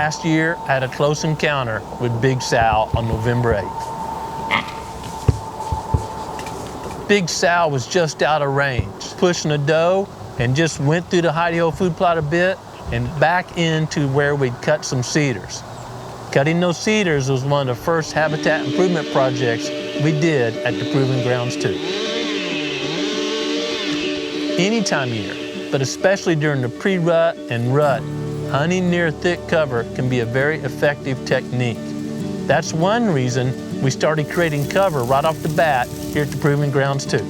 last year, I had a close encounter with Big Sal on November 8th. Big Sal was just out of range, pushing a doe, and just went through the hidey-ho food plot a bit and back into where we'd cut some cedars. Cutting those cedars was one of the first habitat improvement projects we did at the Proving Grounds too. Any time of year, but especially during the pre-rut and rut, hunting near thick cover can be a very effective technique. That's one reason we started creating cover right off the bat here at the Proving Grounds too.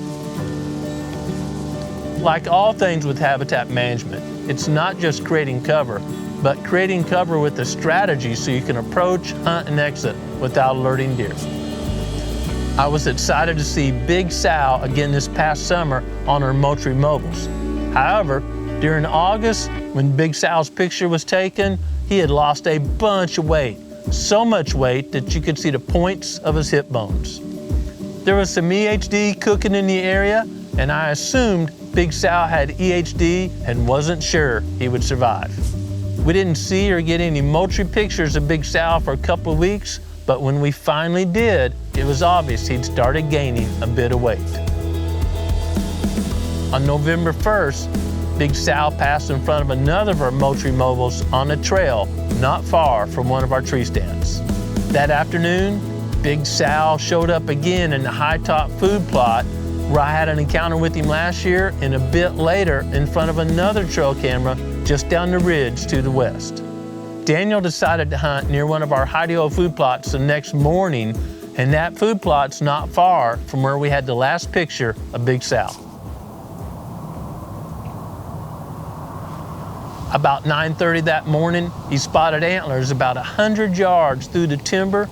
Like all things with habitat management, it's not just creating cover, but creating cover with a strategy so you can approach, hunt, and exit without alerting deer. I was excited to see Big Sal again this past summer on our Moultrie mobiles. However, during August, when Big Sal's picture was taken, he had lost a bunch of weight. So much weight that you could see the points of his hip bones. There was some EHD cooking in the area, and I assumed Big Sal had EHD and wasn't sure he would survive. We didn't see or get any Moultrie pictures of Big Sal for a couple of weeks, but when we finally did, it was obvious he'd started gaining a bit of weight. On November 1st, Big Sal passed in front of another of our Moultrie mobiles on a trail not far from one of our tree stands. That afternoon, Big Sal showed up again in the high top food plot where I had an encounter with him last year, and a bit later in front of another trail camera just down the ridge to the west. Daniel decided to hunt near one of our hidey-ho food plots the next morning, and that food plot's not far from where we had the last picture of Big Sal. About 9:30 that morning, he spotted antlers about 100 yards through the timber,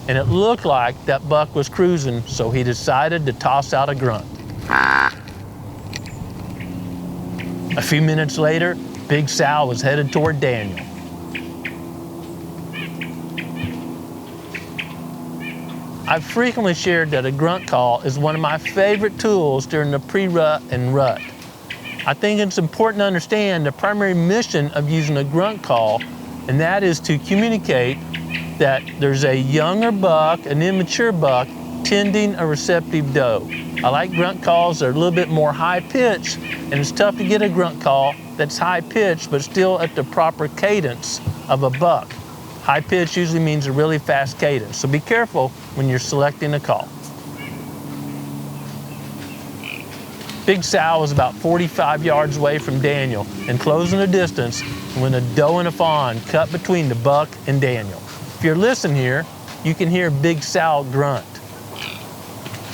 and it looked like that buck was cruising, so he decided to toss out a grunt. A few minutes later, Big Sal was headed toward Daniel. I've frequently shared that a grunt call is one of my favorite tools during the pre-rut and rut. I think it's important to understand the primary mission of using a grunt call, and that is to communicate that there's a younger buck, an immature buck, tending a receptive doe. I like grunt calls that are a little bit more high-pitched, and it's tough to get a grunt call that's high-pitched but still at the proper cadence of a buck. High pitch usually means a really fast cadence, so be careful when you're selecting a call. Big Sal was about 45 yards away from Daniel and closing the distance when a doe and a fawn cut between the buck and Daniel. If you're listening here, you can hear Big Sal grunt.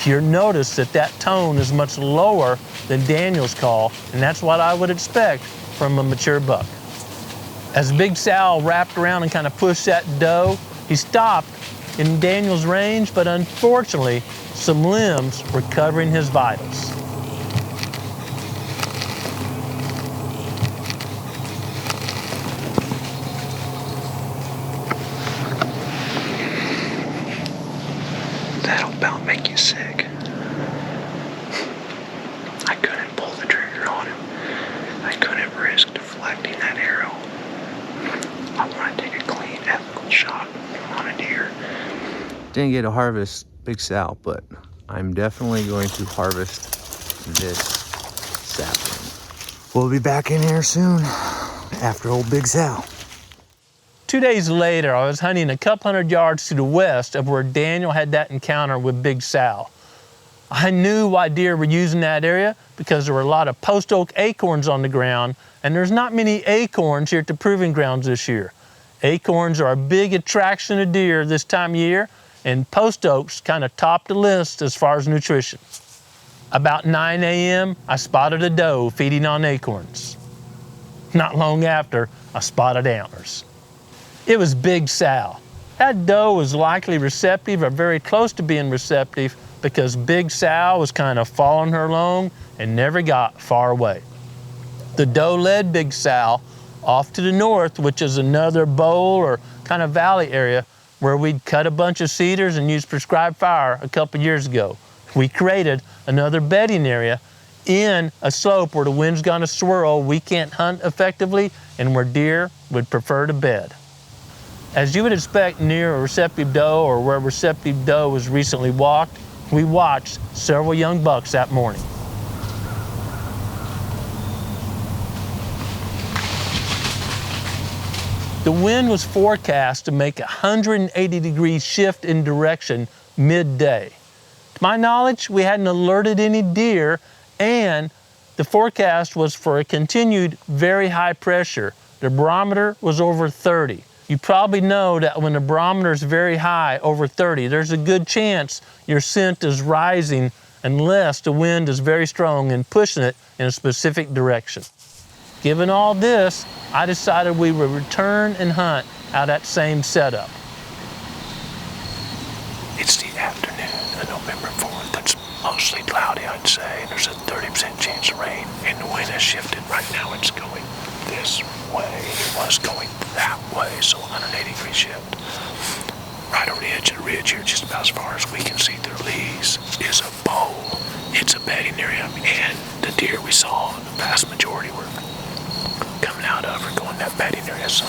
You'll notice that that tone is much lower than Daniel's call, and that's what I would expect from a mature buck. As Big Sal wrapped around and kind of pushed that doe, he stopped in Daniel's range, but unfortunately, some limbs were covering his vitals. That'll about make you sick. I couldn't pull the trigger on him. I couldn't risk deflecting that arrow. I want to take a clean, ethical shot on a deer. Didn't get to harvest Big Sal, but I'm definitely going to harvest this sapling. We'll be back in here soon after old Big Sal. 2 days later, I was hunting a couple hundred yards to the west of where Daniel had that encounter with Big Sal. I knew why deer were using that area because there were a lot of post oak acorns on the ground, and there's not many acorns here at the Proving Grounds this year. Acorns are a big attraction to deer this time of year, and post oaks kind of top the list as far as nutrition. About 9 a.m., I spotted a doe feeding on acorns. Not long after, I spotted antlers. It was Big Sal. That doe was likely receptive or very close to being receptive because Big Sal was kind of following her along and never got far away. The doe led Big Sal off to the north, which is another bowl or kind of valley area where we'd cut a bunch of cedars and used prescribed fire a couple years ago. We created another bedding area in a slope where the wind's gonna swirl, we can't hunt effectively, and where deer would prefer to bed. As you would expect near a receptive doe or where a receptive doe was recently walked, we watched several young bucks that morning. The wind was forecast to make a 180-degree shift in direction midday. To my knowledge, we hadn't alerted any deer, and the forecast was for a continued very high pressure. The barometer was over 30. You probably know that when the barometer is very high, over 30, there's a good chance your scent is rising unless the wind is very strong and pushing it in a specific direction. Given all this, I decided we would return and hunt out that same setup. It's the afternoon of November 4th. It's mostly cloudy, I'd say. There's a 30% chance of rain, and the wind has shifted. Right now it's going this way. It was going that way, so 180-degree shift. Right over the edge of the ridge here, just about as far as we can see through leaves, is a bowl. It's a bedding area, and the deer we saw, the vast majority were coming out of or going that bedding area. So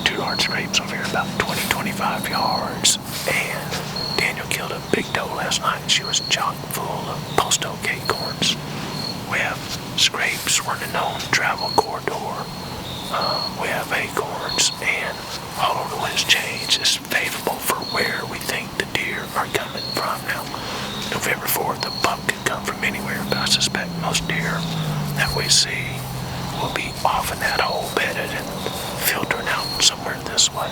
2 large scrapes over here, about 20-25 yards, and Daniel killed a big doe last night. She was chock full of post oak acorns. We have scrapes. We're in a known travel corridor. We have acorns, and although the wind's changed, it's favorable for where we think the deer are coming from. Now, November 4th, a buck could come from anywhere, but I suspect most deer that we see will be off in that hole bedded and filtering out somewhere this way.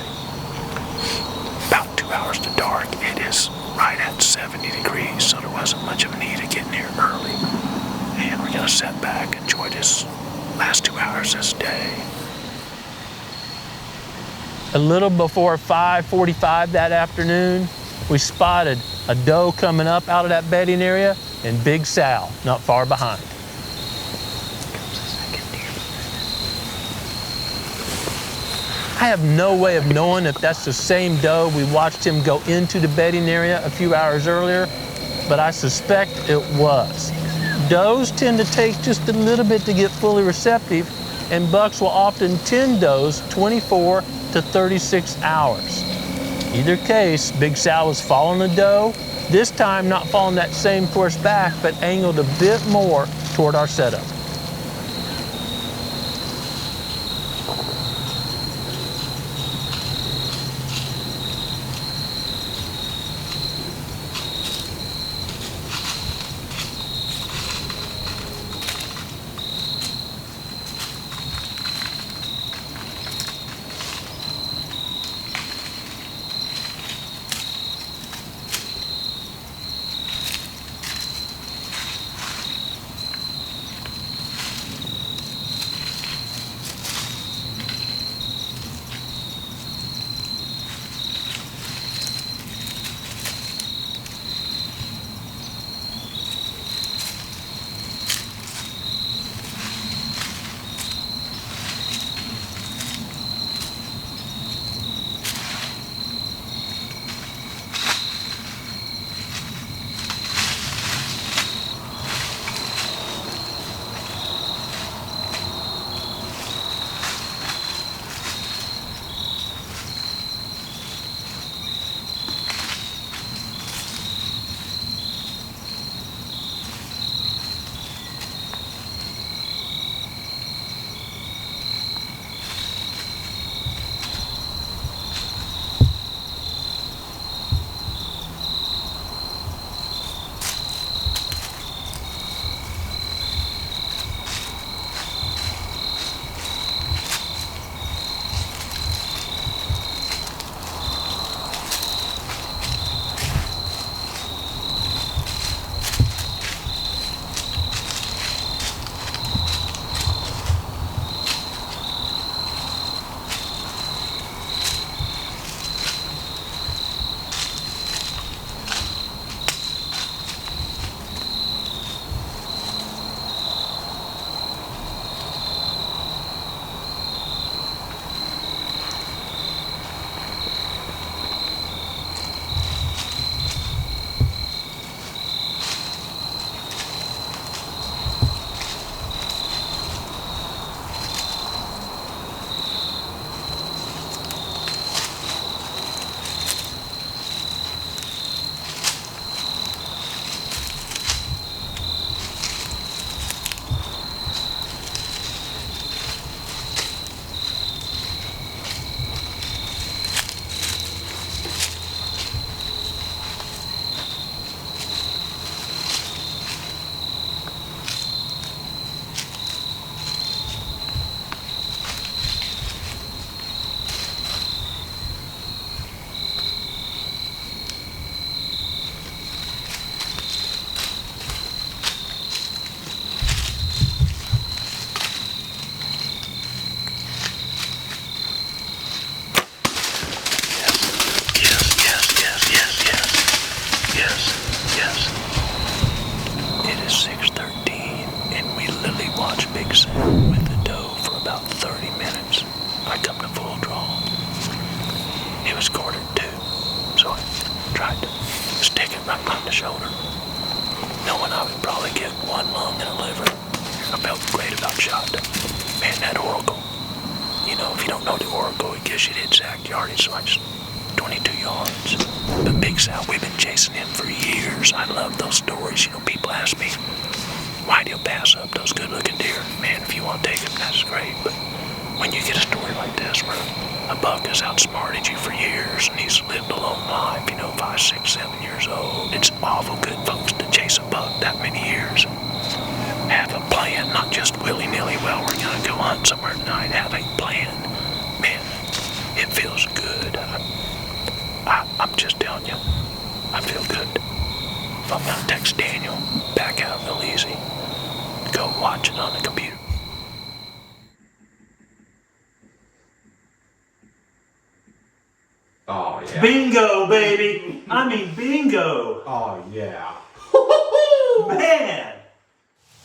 About 2 hours to dark. It is right at 70 degrees, so there wasn't much of a need of getting here early. And we're gonna sit back, enjoy this last 2 hours this day. A little before 5:45 that afternoon, we spotted a doe coming up out of that bedding area and Big Sal not far behind. I have no way of knowing if that's the same doe we watched him go into the bedding area a few hours earlier, but I suspect it was. Does tend to take just a little bit to get fully receptive, and bucks will often tend does 24 to 36 hours. Either case, Big Sal was following the doe, this time not following that same course back, but angled a bit more toward our setup. was quartered too. So I tried to stick it right on the shoulder, knowing I would probably get one lung and a liver. I felt great about shot. Man, that oracle. You know, if you don't know the oracle, it gives you the exact yardage, so I just 22 yards. But Big Sal, we've been chasing him for years. I love those stories. You know, people ask me, why do you pass up those good-looking deer? Man, if you want to take them, that's great. But when you get a story like this where a buck has outsmarted you for years and he's lived a long life, you know, 5, 6, 7 years old, it's awful good, folks, to chase a buck that many years. Have a plan, not just willy-nilly, well, we're going to go hunt somewhere tonight. Have a plan. Man, it feels good. I'm just telling you, I feel good. If I'm going to text Daniel back out real easy, go watch it on the computer. Oh, yeah. Bingo, baby! I mean, bingo! Oh, yeah. Man!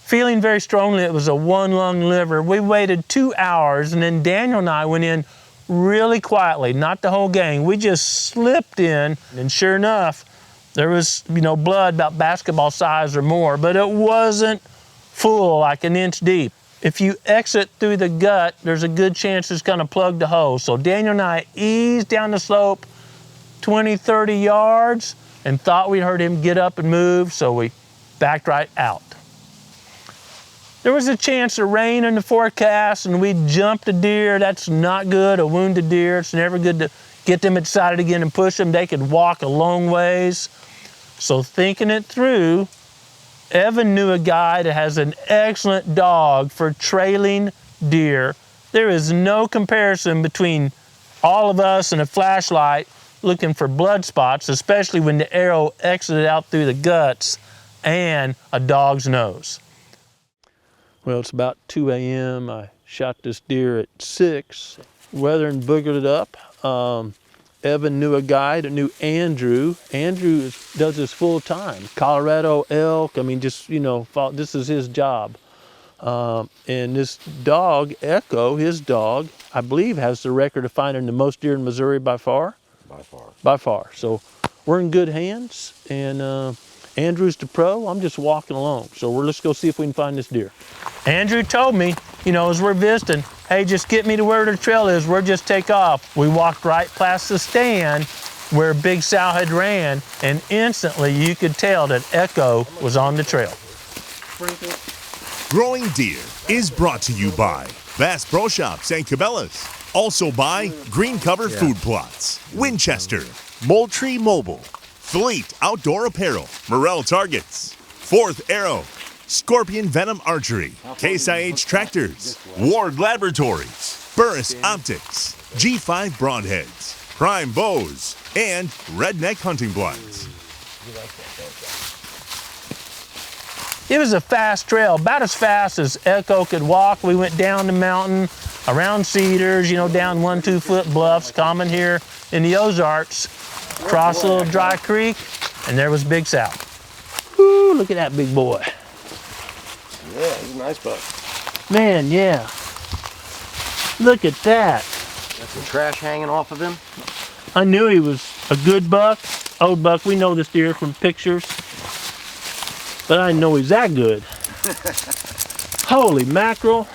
Feeling very strongly it was a one lung liver, we waited 2 hours, and then Daniel and I went in really quietly, not the whole gang. We just slipped in, and sure enough, there was, you know, blood about basketball size or more, but it wasn't full, like an inch deep. If you exit through the gut, there's a good chance it's gonna plug the hole. So Daniel and I eased down the slope 20, 30 yards and thought we heard him get up and move, so we backed right out. There was a chance of rain in the forecast and we jumped a deer. That's not good, a wounded deer. It's never good to get them excited again and push them. They could walk a long ways. So thinking it through, Evan knew a guy that has an excellent dog for trailing deer. There is no comparison between all of us and a flashlight looking for blood spots, especially when the arrow exited out through the guts, and a dog's nose. Well, it's about 2 a.m. I shot this deer at 6. Weathering boogered it up. Evan knew a guy that knew Andrew. Andrew does this full time. Colorado elk, I mean, just, you know, this is his job. And this dog, Echo, his dog, I believe has the record of finding the most deer in Missouri by far. By far. By far. So we're in good hands, and Andrew's the pro. I'm just walking along. So let's go see if we can find this deer. Andrew told me, you know, as we're visiting, hey, just get me to where the trail is. We'll just take off. We walked right past the stand where Big Sal had ran, and instantly you could tell that Echo was on the trail. Growing Deer is brought to you by Bass Pro Shops and Cabela's. Also by Green Cover Food Plots, Winchester, Moultrie Mobile, Fleet Outdoor Apparel, Morel Targets, Fourth Arrow, Scorpion Venom Archery, Case IH Tractors, Ward Laboratories, Burris Optics, G5 Broadheads, Prime Bows, and Redneck Hunting Blinds. It was a fast trail, about as fast as Echo could walk. We went down the mountain, around cedars, you know, down 1, 2 foot bluffs, common here in the Ozarks, crossed a little dry creek, and there was Big Sal. Woo, look at that big boy. Yeah, he's a nice buck. Man, yeah. Look at that. Got some trash hanging off of him. I knew he was a good buck, old buck. We know this deer from pictures, but I didn't know he's that good. Holy mackerel.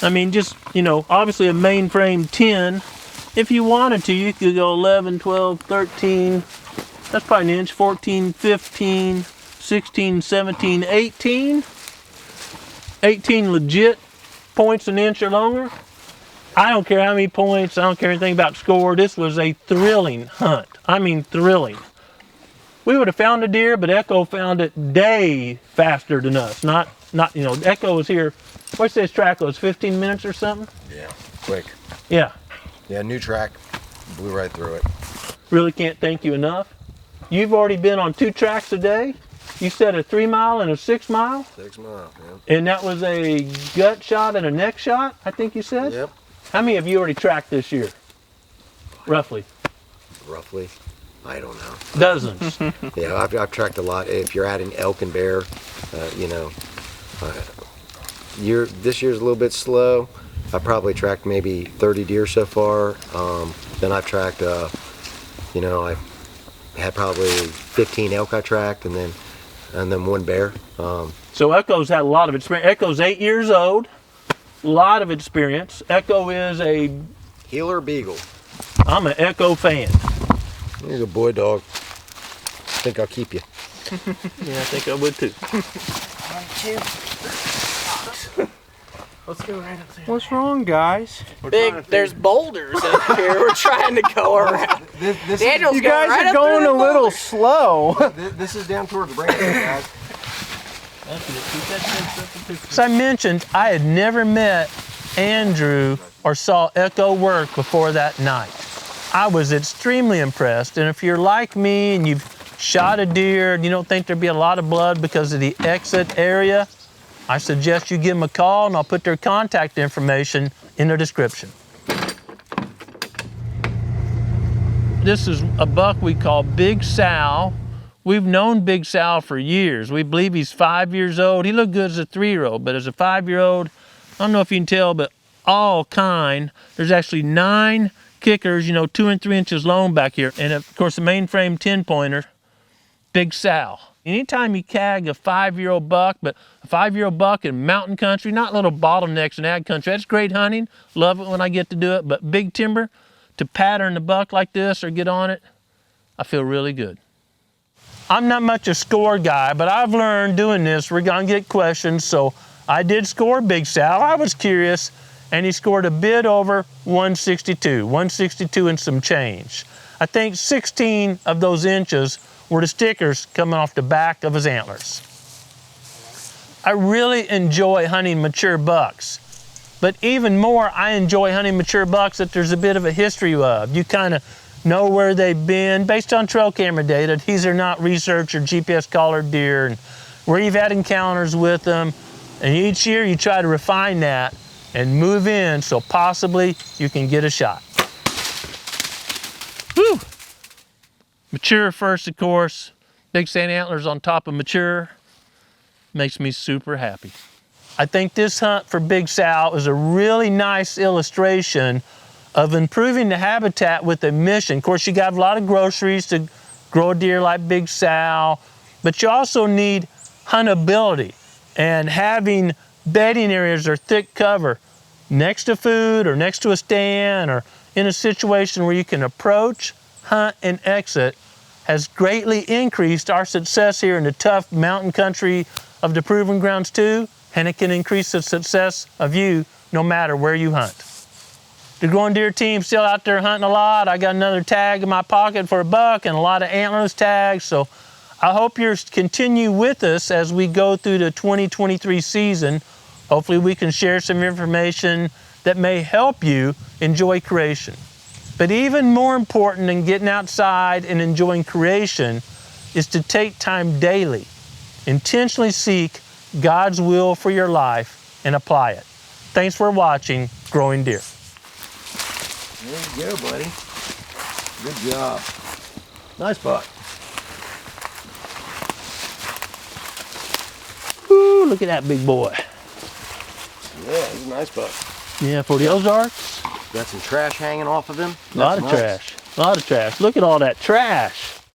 I mean, just, you know, obviously a mainframe 10. If you wanted to, you could go 11, 12, 13. That's probably an inch, 14, 15, 16, 17, 18. 18 legit points an inch or longer. I don't care how many points, I don't care anything about score. This was a thrilling hunt. I mean, thrilling. We would have found a deer, but Echo found it day faster than us. Not, you know, Echo was here, what's this track was, 15 minutes or something? Yeah, quick. Yeah. Yeah, new track. Blew right through it. Really can't thank you enough. You've already been on 2 tracks a day. You said a 3 mile and a 6 mile? 6 mile, yeah. And that was a gut shot and a neck shot, I think you said? Yep. How many have you already tracked this year? Roughly. Roughly. I don't know. Dozens. Yeah, I've tracked a lot. If you're adding elk and bear, you know, this year's a little bit slow. I probably tracked maybe 30 deer so far. Then I've tracked, you know, I had probably 15 elk I tracked, and then one bear. So Echo's had a lot of experience. Echo's 8 years old, a lot of experience. Echo is a, Heeler Beagle. I'm an Echo fan. He's a boy dog. I think I'll keep you. Yeah, I think I would too. Let's go right up there. What's wrong, guys? There's boulders up here. We're trying to go around. Daniel's You guys right are up going through a the little boulders. slow. This is down towards the branch, guys. As I mentioned, I had never met Andrew or saw Echo work before that night. I was extremely impressed, and if you're like me and you've shot a deer and you don't think there'd be a lot of blood because of the exit area, I suggest you give them a call, and I'll put their contact information in the description. This is a buck we call Big Sal. We've known Big Sal for years. We believe he's 5 years old. He looked good as a 3-year-old, but as a 5-year-old, I don't know if you can tell, but all kind. There's actually 9 kickers, you know, 2 and 3 inches long back here. And of course, the mainframe 10-pointer, Big Sal. Anytime you tag a 5-year-old buck, but a 5-year-old buck in mountain country, not little bottlenecks in ag country, that's great hunting. Love it when I get to do it, but big timber, to pattern the buck like this or get on it, I feel really good. I'm not much a score guy, but I've learned doing this, we're gonna get questions, so I did score Big Sal. I was curious, and he scored a bit over 162 and some change. I think 16 of those inches were the stickers coming off the back of his antlers. I really enjoy hunting mature bucks, but even more, I enjoy hunting mature bucks that there's a bit of a history of. You kind of know where they've been based on trail camera data. These are not research or GPS collared deer, and where you've had encounters with them. And each year you try to refine that and move in so possibly you can get a shot. Whew. Mature first, of course. Big sand antlers on top of mature. Makes me super happy. I think this hunt for Big Sal is a really nice illustration of improving the habitat with a mission. Of course, you got a lot of groceries to grow a deer like Big Sal, but you also need huntability, and having bedding areas or thick cover next to food or next to a stand or in a situation where you can approach, hunt, and exit has greatly increased our success here in the tough mountain country of the Proving Grounds too, and it can increase the success of you no matter where you hunt. The Growing Deer team's still out there hunting a lot. I got another tag in my pocket for a buck and a lot of antlerless tags, so I hope you'll continue with us as we go through the 2023 season. Hopefully we can share some information that may help you enjoy creation. But even more important than getting outside and enjoying creation is to take time daily, intentionally seek God's will for your life and apply it. Thanks for watching Growing Deer. There you go, buddy. Good job. Nice buck. Woo, look at that big boy. Yeah, he's a nice buck. Yeah, for the Ozarks, Got some trash hanging off of him. a lot of trash. A lot of trash. Look at all that trash.